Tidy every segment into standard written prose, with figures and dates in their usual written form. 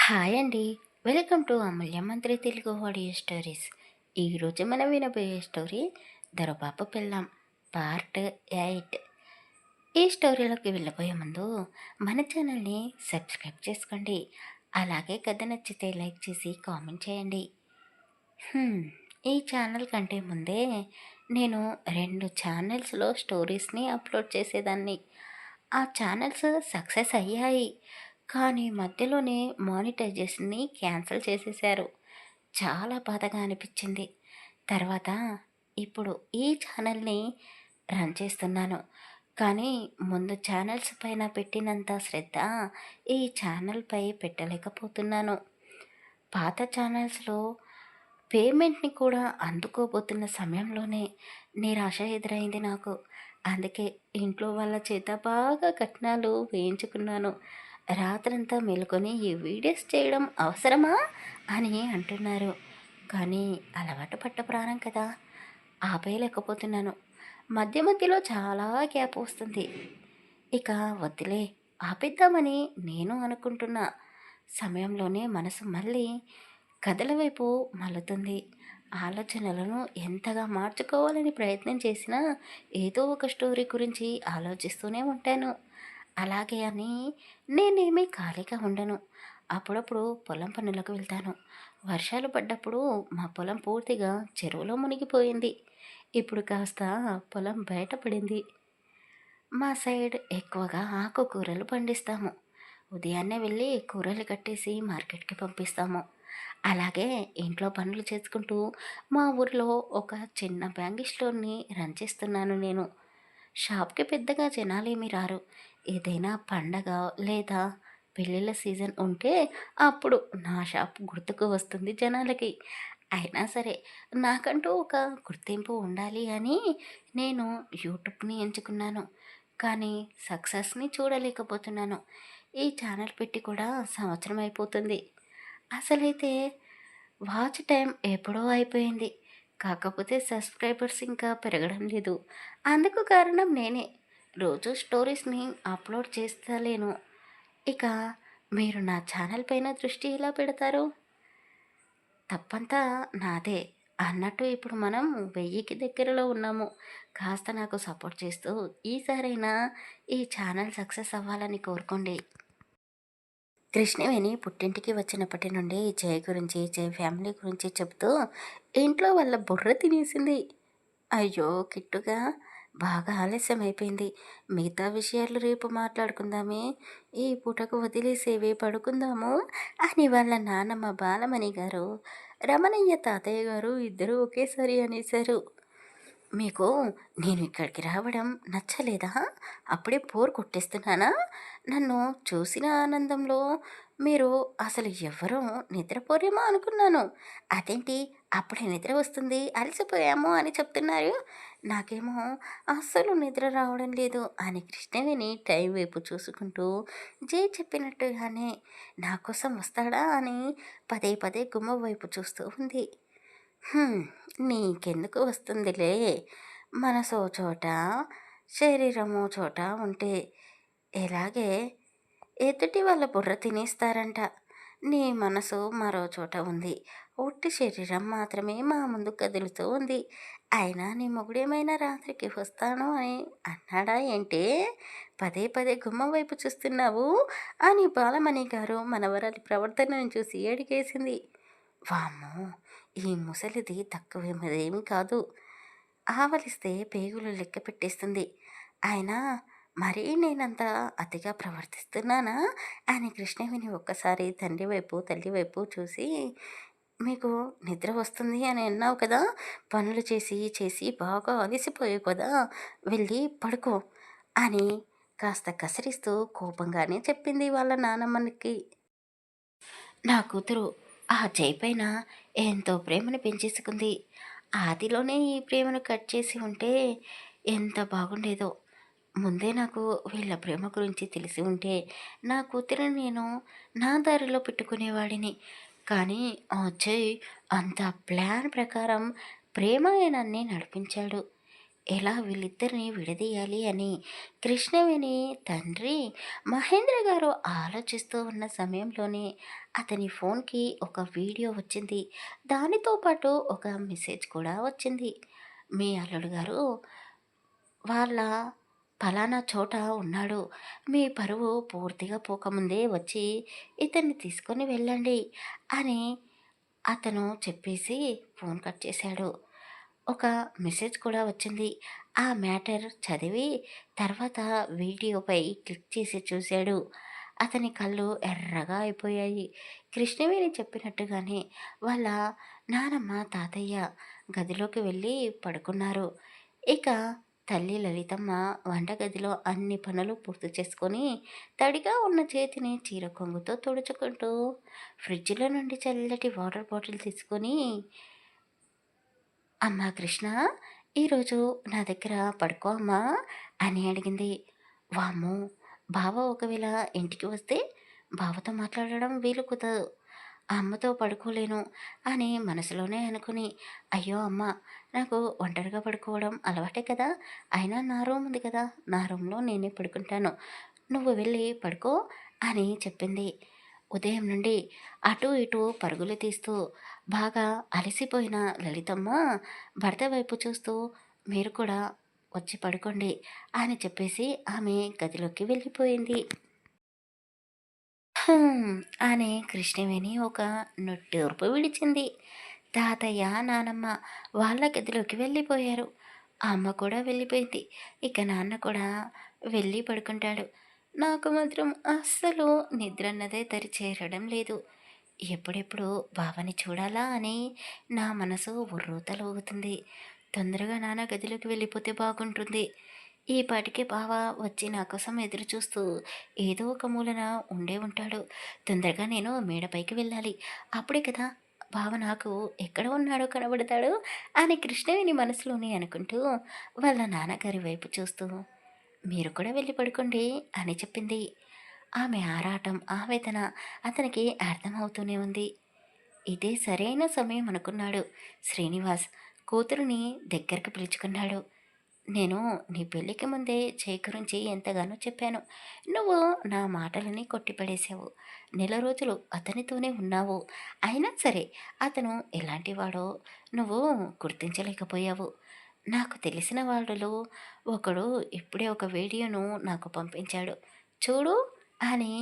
Hi అండి. Welcome to అమూల్య మంత్రి Telugu audio stories. ఈరోజు మనం వినబోయే స్టోరీ దొరబాబు పెళ్ళాం పార్ట్ 8. ఈ స్టోరీలోకి వెళ్ళబోయే ముందు మన ఛానల్ని సబ్స్క్రైబ్ చేసుకోండి. అలాగే కథ నచ్చితే లైక్ చేసి కామెంట్ చేయండి. హ్మ్, ఈ ఛానల్ కంటే ముందే నేను 2 ఛానల్స్లో స్టోరీస్ని అప్లోడ్ చేసేదాన్ని. ఆ ఛానల్స్ సక్సెస్ అయ్యాయి, కానీ మధ్యలోనే మానిటైజేషన్ని క్యాన్సిల్ చేసేశారు. చాలా బాధగా అనిపించింది. తర్వాత ఇప్పుడు ఈ ఛానల్ని రన్ చేస్తున్నాను, కానీ ముందు ఛానల్స్ పైన పెట్టినంత శ్రద్ధ ఈ ఛానల్పై పెట్టలేకపోతున్నాను. పాత ఛానల్స్లో పేమెంట్ని కూడా అందుకోబోతున్న సమయంలోనే నిరాశ ఎదురైంది నాకు. అందుకే ఇంట్లో వాళ్ళ చేత బాగా కట్నాలు వేయించుకున్నాను. రాత్రంతా మేలుకొని ఈ వీడియోస్ చేయడం అవసరమా అని అంటున్నారు. కానీ అలవాటు పట్ట ప్రాణం కదా, ఆపేయలేకపోతున్నాను. మధ్య మధ్యలో చాలా గ్యాప్ వస్తుంది. ఇక వద్దులే, ఆపేద్దామని నేను అనుకుంటున్న సమయంలోనే మనసు మళ్ళీ కథల వైపు మళ్ళుతుంది. ఆలోచనలను ఎంతగా మార్చుకోవాలని ప్రయత్నం చేసినా ఏదో ఒక స్టోరీ గురించి ఆలోచిస్తూనే ఉంటాను. అలాగే అని నేనేమీ ఖాళీగా ఉండను. అప్పుడప్పుడు పొలం పనులకు వెళ్తాను. వర్షాలు పడ్డప్పుడు మా పొలం పూర్తిగా చెరువులో మునిగిపోయింది. ఇప్పుడు కాస్త పొలం బయటపడింది. మా సైడ్ ఎక్కువగా ఆకుకూరలు పండిస్తాము. ఉదయాన్నే వెళ్ళి కూరలు కట్టేసి మార్కెట్కి పంపిస్తాము. అలాగే ఇంట్లో పనులు చేసుకుంటూ మా ఊరిలో ఒక చిన్న బ్యాంగిల్ స్టోర్ని రన్ చేస్తున్నాను నేను. షాప్కి పెద్దగా జనాలేమీ రారు. ఏదైనా పండగ లేదా పెళ్ళిళ్ళ సీజన్ ఉంటే అప్పుడు నా షాప్ గుర్తుకు వస్తుంది జనాలకి. అయినా సరే, నాకంటూ ఒక గుర్తింపు ఉండాలి అని నేను యూట్యూబ్ని ఎంచుకున్నాను. కానీ సక్సెస్ని చూడలేకపోతున్నాను. ఈ ఛానల్ పెట్టి కూడా సంవత్సరం అయిపోతుంది. అసలైతే వాచ్ టైం ఎప్పుడో అయిపోయింది. కాకపోతే సబ్స్క్రైబర్స్ ఇంకా పెరగడం లేదు. అందుకు కారణం నేనే. రోజు స్టోరీస్ని అప్లోడ్ చేస్తలేను. ఇక మీరు నా ఛానల్ పైన దృష్టి ఎలా పెడతారు? తప్పంతా నాదే అన్నట్టు ఇప్పుడు మనం 1000కి దగ్గరలో ఉన్నాము. కాస్త నాకు సపోర్ట్ చేస్తూ ఈసారైనా ఈ ఛానల్ సక్సెస్ అవ్వాలని కోరుకోండి. కృష్ణవేణి పుట్టింటికి వచ్చినప్పటి నుండి జయ గురించి, జయ ఫ్యామిలీ గురించి చెబుతూ ఇంట్లో వాళ్ళ బుర్ర తినేసింది. అయ్యో కిట్టుగా, బాగా ఆలస్యం అయిపోయింది. మిగతా విషయాలు రేపు మాట్లాడుకుందామే, ఈ పూటకు వదిలేసేవి పడుకుందాము అని వాళ్ళ నాన్నమ్మ బాలమణి గారు, రమణయ్య తాతయ్య గారు ఇద్దరూ ఒకేసారి అనేశారు. మీకు నేను ఇక్కడికి రావడం నచ్చలేదా? అప్పుడే బోర్ కొట్టేస్తున్నానా? నన్ను చూసిన ఆనందంలో మీరు అసలు ఎవ్వరూ నిద్రపోరేమో అనుకున్నాను. అదేంటి అప్పుడే నిద్ర వస్తుంది, అలసిపోయాము అని చెప్తున్నారు? నాకేమో అస్సలు నిద్ర రావడం లేదు అని కృష్ణవేణి టైం వైపు చూసుకుంటూ జై చెప్పినట్టుగానే నా కోసం వస్తాడా అని పదే పదే గుమ్మ వైపు చూస్తూ ఉంది. హ్మ్, నీకెందుకు వస్తుందిలే. మనసో చోట, శరీరమో చోట ఉంటే ఎలాగే ఎదుటి వాళ్ళ బుర్ర తినేస్తారంట. నీ మనసు మరో చోట ఉంది. ఉట్టి శరీరం మాత్రమే మా ముందు కదులుతూ ఉంది. అయినా నీ మొగుడేమైనా రాత్రికి వస్తాను అని అన్నాడా ఏంటే? పదే పదే గుమ్మం వైపు చూస్తున్నావు అని బాలమణి గారు మనవరాలి ప్రవర్తనను చూసి ఏడికేసింది. వామ్మో, ఈ ముసలిది తక్కువేమీ కాదు. ఆవలిస్తే పేగులు లెక్క పెట్టేస్తుంది. అయినా మరీ నేనంత అతిగా ప్రవర్తిస్తున్నానా అని కృష్ణవేణి ఒక్కసారి తండ్రి వైపు తల్లి వైపు చూసి, మీకు నిద్ర వస్తుంది అని అన్నావు కదా, పనులు చేసి చేసి బాగా అలసిపోయావు కదా, వెళ్ళి పడుకో అని కాస్త కసిరిస్తూ కోపంగానే చెప్పింది వాళ్ళ నానమ్మకి. నా కూతురు ఆ జై పైన ఎంతో ప్రేమను పెంచేసుకుంది. ఆదిలోనే ఈ ప్రేమను కట్ చేసి ఉంటే ఎంత బాగుండేదో. ముందే నాకు వీళ్ళ ప్రేమ గురించి తెలిసి ఉంటే నా కూతురిని నేను నా దారిలో పెట్టుకునేవాడిని. కానీ ఆ జై అంత ప్లాన్ ప్రకారం ప్రేమాయణాన్ని నడిపించాడు. ఎలా వీళ్ళిద్దరిని విడదీయాలి అని కృష్ణవేణి తండ్రి మహేంద్ర గారు ఆలోచిస్తూ ఉన్న సమయంలోనే అతని ఫోన్కి ఒక వీడియో వచ్చింది. దానితో పాటు ఒక మెసేజ్ కూడా వచ్చింది. మీ అల్లుడు గారు వాళ్ళ పలానా చోట ఉన్నాడు. మీ పరువు పూర్తిగా పోకముందే వచ్చి ఇతన్ని తీసుకొని వెళ్ళండి అని అతను చెప్పేసి ఫోన్ కట్ చేశాడు. ఒక మెసేజ్ కూడా వచ్చింది. ఆ మ్యాటర్ చదివి తర్వాత వీడియోపై క్లిక్ చేసి చూశాడు. అతని కళ్ళు ఎర్రగా అయిపోయాయి. కృష్ణవేణి చెప్పినట్టుగానే వాళ్ళ నానమ్మ, తాతయ్య గదిలోకి వెళ్ళి పడుకున్నారు. ఇక తల్లి లలితమ్మ వంటగదిలో అన్ని పనులు పూర్తి చేసుకొని తడిగా ఉన్న చేతిని చీర కొంగుతో తుడుచుకుంటూ ఫ్రిడ్జ్‌లో నుండి చల్లటి వాటర్ బాటిల్ తీసుకొని, "అమ్మా కృష్ణ, ఈరోజు నా దగ్గర పడుకో అమ్మా" అని అడిగింది. వామ్మో! బావ ఒకవేళ ఇంటికి వస్తే బావతో మాట్లాడడం వీలు కుదరదు. అమ్మతో పడుకోలేను అని మనసులోనే అనుకుని, అయ్యో అమ్మ, నాకు ఒంటరిగా పడుకోవడం అలవాటే కదా, అయినా నా రూమ్ ఉంది కదా, నా రూమ్లో నేనే పడుకుంటాను, నువ్వు వెళ్ళి పడుకో అని చెప్పింది. ఉదయం నుండి అటూ ఇటూ పరుగులు తీస్తూ బాగా అలసిపోయిన లలితమ్మ భర్త వైపు చూస్తూ, మీరు కూడా వచ్చి పడుకోండి అని చెప్పేసి ఆమె గదిలోకి వెళ్ళిపోయింది. అని కృష్ణవేణి ఒక నిట్టూర్పు విడిచింది. తాతయ్య, నానమ్మ వాళ్ళ గదిలోకి వెళ్ళిపోయారు. అమ్మ కూడా వెళ్ళిపోయింది. ఇక నాన్న కూడా వెళ్ళి పడుకుంటాడు. నాకు మాత్రం అస్సలు నిద్ర అన్నదే దరి చేరడం లేదు. ఎప్పుడెప్పుడు బావని చూడాలా అని నా మనసు ఉర్రూతలూగుతుంది. తొందరగా నాన్న గదిలోకి వెళ్ళిపోతే బాగుంటుంది. ఈ పాటికి బావ వచ్చి నా కోసం ఎదురు చూస్తూ ఏదో ఒక మూలన ఉండే ఉంటాడు. తొందరగా నేను మేడపైకి వెళ్ళాలి. అప్పుడే కదా బావ నాకు ఎక్కడ ఉన్నాడో కనబడతాడు అని కృష్ణవేణి మనసులోనే అనుకుంటూ వాళ్ళ నాన్నగారి వైపు చూస్తూ, మీరు కూడా వెళ్ళి పడుకోండి అని చెప్పింది. ఆమె ఆరాటం, ఆవేదన అతనికి అర్థమవుతూనే ఉంది. ఇదే సరైన సమయం అనుకున్నాడు శ్రీనివాస్. కూతురుని దగ్గరకు పిలుచుకున్నాడు. నేను నీ పెళ్ళికి ముందే జై గురించి ఎంతగానో చెప్పాను. నువ్వు నా మాటలని కొట్టిపడేశావు. నెల రోజులు అతనితోనే ఉన్నావు. అయినా సరే అతను ఎలాంటివాడో నువ్వు గుర్తించలేకపోయావు. నాకు తెలిసిన వాళ్ళలో ఒకడు ఇప్పుడే ఒక వీడియోను నాకు పంపించాడు. చూడు అని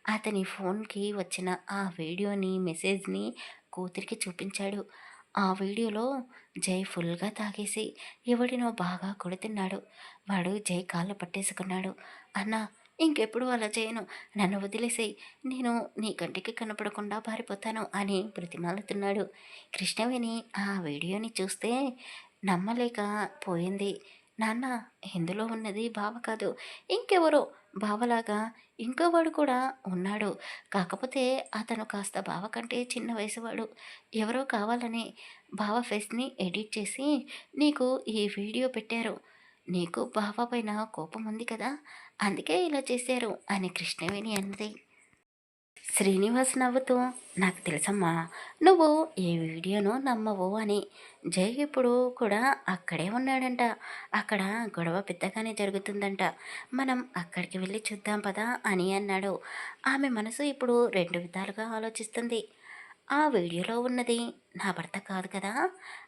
అతని ఫోన్కి వచ్చిన ఆ వీడియోని, మెసేజ్ని కూతురికి చూపించాడు. ఆ వీడియోలో జై ఫుల్గా తాగేసి ఎవడినో బాగా కొడుతున్నాడు. వాడు జై కాళ్ళు పట్టేసుకున్నాడు. అన్నా, ఇంకెప్పుడు అలా చేయను, నన్ను వదిలేసేయి, నేను నీ కంటికి కనపడకుండా పారిపోతాను అని బ్రతిమాలుతున్నాడు. కృష్ణవేణి ఆ వీడియోని చూస్తే నమ్మలేక పోయింది. నాన్న, ఇందులో ఉన్నది బావ కాదు, ఇంకెవరో బావలాగా ఇంకోవాడు కూడా ఉన్నాడు. కాకపోతే అతను కాస్త బావ కంటే చిన్న వయసువాడు. ఎవరో కావాలని బావ ఫేస్ని ఎడిట్ చేసి నీకు ఈ వీడియో పెట్టారు. నీకు బావ పైన కోపం ఉంది కదా, అందుకే ఇలా చేశారు అని కృష్ణవేణి అన్నది. శ్రీనివాస్ నవ్వుతూ, నాకు తెలుసమ్మా, నువ్వు ఈ వీడియోను నమ్మవు అని. జై ఇప్పుడు కూడా అక్కడే ఉన్నాడంట. అక్కడ గొడవ పెద్దగానే జరుగుతుందంట. మనం అక్కడికి వెళ్ళి చూద్దాం పదా అని అన్నాడు. ఆమె మనసు ఇప్పుడు రెండు విధాలుగా ఆలోచిస్తుంది. ఆ వీడియోలో ఉన్నది నా భర్త కాదు కదా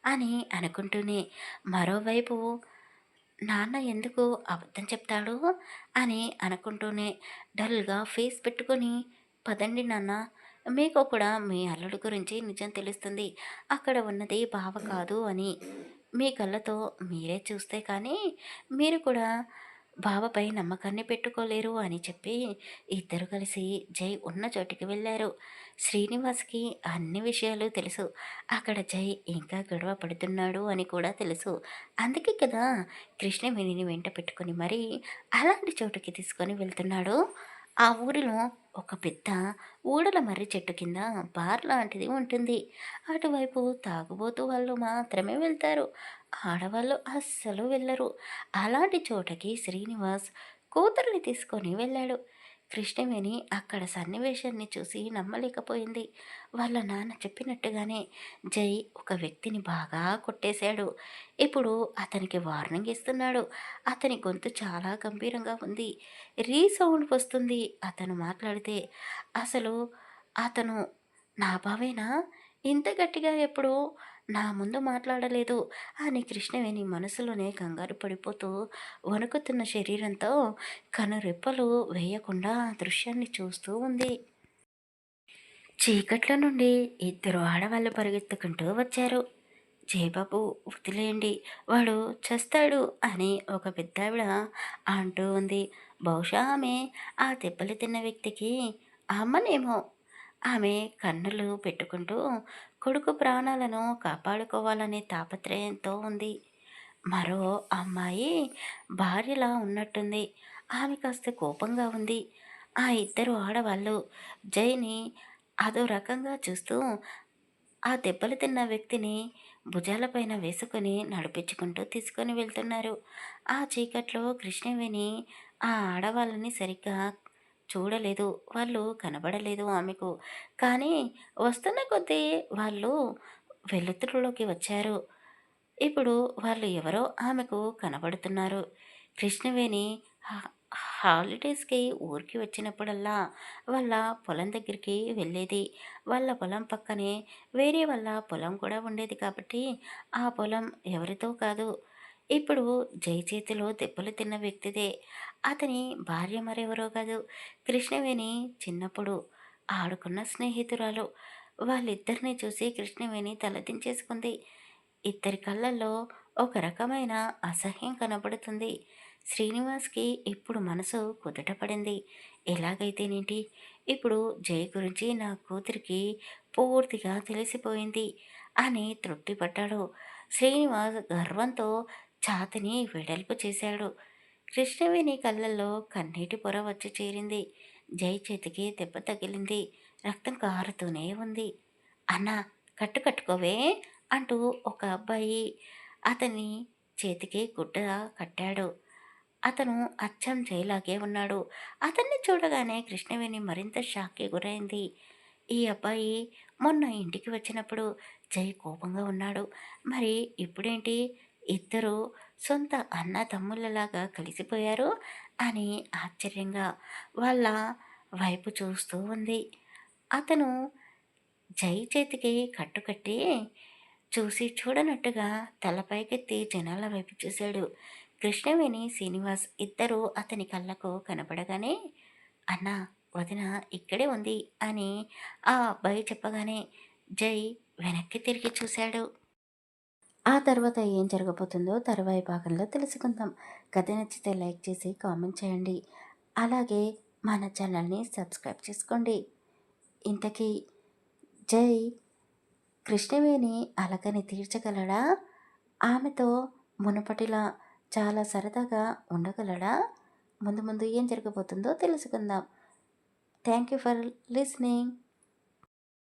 అని అనుకుంటూనే, మరోవైపు నాన్న ఎందుకు అబద్ధం చెప్తాడు అని అనుకుంటూనే డల్గా ఫేస్ పెట్టుకొని, పదండి నాన్న, మీకు కూడా మీ అల్లుడు గురించి నిజం తెలుస్తుంది. అక్కడ ఉన్నది బావ కాదు అని మీ కళ్ళతో మీరే చూస్తే కానీ మీరు కూడా బావపై నమ్మకాన్ని పెట్టుకోలేరు అని చెప్పి ఇద్దరు కలిసి జై ఉన్న చోటికి వెళ్ళారు. శ్రీనివాస్కి అన్ని విషయాలు తెలుసు. అక్కడ జై ఇంకా గొడవ పడుతున్నాడు అని కూడా తెలుసు. అందుకే కదా కృష్ణవేణిని వెంట పెట్టుకొని మరీ అలాంటి చోటుకి తీసుకొని వెళ్తున్నాడు. ఆ ఊరిలో ఒక పెద్ద ఊడల మర్రి చెట్టు కింద బార్ లాంటిది ఉంటుంది. అటువైపు తాగుబోతు వాళ్ళు మాత్రమే వెళ్తారు. ఆడవాళ్ళు అస్సలు వెళ్ళరు. అలాంటి చోటకి శ్రీనివాస్ కూతురిని తీసుకొని వెళ్ళాడు. కృష్ణవేణి అక్కడ సన్నివేశాన్ని చూసి నమ్మలేకపోయింది. వాళ్ళ నాన్న చెప్పినట్టుగానే జై ఒక వ్యక్తిని బాగా కొట్టేశాడు. ఇప్పుడు అతనికి వార్నింగ్ ఇస్తున్నాడు. అతని గొంతు చాలా గంభీరంగా ఉంది. రీసౌండ్ వస్తుంది అతను మాట్లాడితే. అసలు అతను నా బావేనా? ఇంత గట్టిగా ఎప్పుడు నా ముందు మాట్లాడలేదు అని కృష్ణవేణి మనసులోనే కంగారు పడిపోతూ వణుకుతున్న శరీరంతో కనురెప్పలు వేయకుండా ఆ దృశ్యాన్ని చూస్తూ ఉంది. చీకట్ల నుండి ఇద్దరు ఆడవాళ్ళు పరిగెత్తుకుంటూ వచ్చారు. జయబాబు వదిలేయండి, వాడు చస్తాడు అని ఒక పెద్దావిడ అంటూ ఉంది. బహుశా ఆమె ఆ దెబ్బలు తిన్న వ్యక్తికి అమ్మనేమో. ఆమె కన్నులు పెట్టుకుంటూ కొడుకు ప్రాణాలను కాపాడుకోవాలనే తాపత్రయంతో ఉంది. మరో అమ్మాయి భార్యలా ఉన్నట్టుంది. ఆమె కాస్త కోపంగా ఉంది. ఆ ఇద్దరు ఆడవాళ్ళు జైని అదో రకంగా చూస్తూ ఆ దెబ్బలు తిన్న వ్యక్తిని భుజాలపైన వేసుకొని నడిపించుకుంటూ తీసుకొని వెళ్తున్నారు. ఆ చీకట్లో కృష్ణవేణి ఆ ఆడవాళ్ళని సరిగ్గా చూడలేదు. వాళ్ళు కనబడలేదు ఆమెకు. కానీ వస్తున్న కొద్దీ వాళ్ళు వెలుతురులోకి వచ్చారు. ఇప్పుడు వాళ్ళు ఎవరో ఆమెకు కనబడుతున్నారు. కృష్ణవేణి హ హాలిడేస్‌కి ఊరికి వచ్చినప్పుడల్లా వాళ్ళ పొలం దగ్గరికి వెళ్ళేది. వాళ్ళ పొలం పక్కనే వేరే వాళ్ళ పొలం కూడా ఉండేది కాబట్టి, ఆ పొలం ఎవరిదో కాదు. ఇప్పుడు జై చేతిలో దెబ్బలు తిన్న వ్యక్తిదే. అతని భార్య మరెవరో కాదు. కృష్ణవేణి చిన్నప్పుడు ఆడుకున్న స్నేహితురాలు. వాళ్ళిద్దరిని చూసి కృష్ణవేణి తలదించేసుకుంది. ఇద్దరి కళ్ళల్లో ఒక రకమైన అసహ్యం కనబడుతుంది. శ్రీనివాస్‌కి ఇప్పుడు మనసు కుదుటపడింది. ఎలాగైతేనేంటి, ఇప్పుడు జై గురించి నా కూతురికి పూర్తిగా తెలిసిపోయింది అని తృప్తిపడ్డాడు. శ్రీనివాస్ గర్వంతో ఛాతీని వెడల్పు చేశాడు. కృష్ణవేణి కళ్ళల్లో కన్నీటి పొర వచ్చి చేరింది. జై చేతికి దెబ్బ తగిలింది. రక్తం కారుతూనే ఉంది. అన్నా, కట్టుకోవే అంటూ ఒక అబ్బాయి అతని చేతికి గుడ్డ కట్టాడు. అతను అచ్చం జైలాగే ఉన్నాడు. అతన్ని చూడగానే కృష్ణవేణి మరింత షాక్‌కి గురైంది. ఈ అబ్బాయి మొన్న ఇంటికి వచ్చినప్పుడు జై కోపంగా ఉన్నాడు. మరి ఇప్పుడేంటి ఇద్దరు సొంత అన్నదమ్ములలాగా కలిసిపోయారు అని ఆశ్చర్యంగా వాళ్ళ వైపు చూస్తూ ఉంది. అతను జై చేతికి కట్టుకట్టి చూసి చూడనట్టుగా తల పైకెత్తి జనాల వైపు చూశాడు. కృష్ణవేణి, శ్రీనివాస్ ఇద్దరూ అతని కళ్ళకు కనపడగానే అన్నా, వదిన ఇక్కడే ఉంది అని ఆ అబ్బాయి చెప్పగానే జై వెనక్కి తిరిగి చూశాడు. ఆ తర్వాత ఏం జరగబోతుందో తరువాయి భాగంలో తెలుసుకుందాం. కథ నచ్చితే లైక్ చేసి కామెంట్ చేయండి. అలాగే మన ఛానల్ని సబ్స్క్రైబ్ చేసుకోండి. ఇంతకీ జై కృష్ణవేణి అలకని తీర్చగలడా? ఆమెతో మునుపటిలా చాలా సరదాగా ఉండగలడా? ముందు ముందు ఏం జరగబోతుందో తెలుసుకుందాం. Thank you for listening.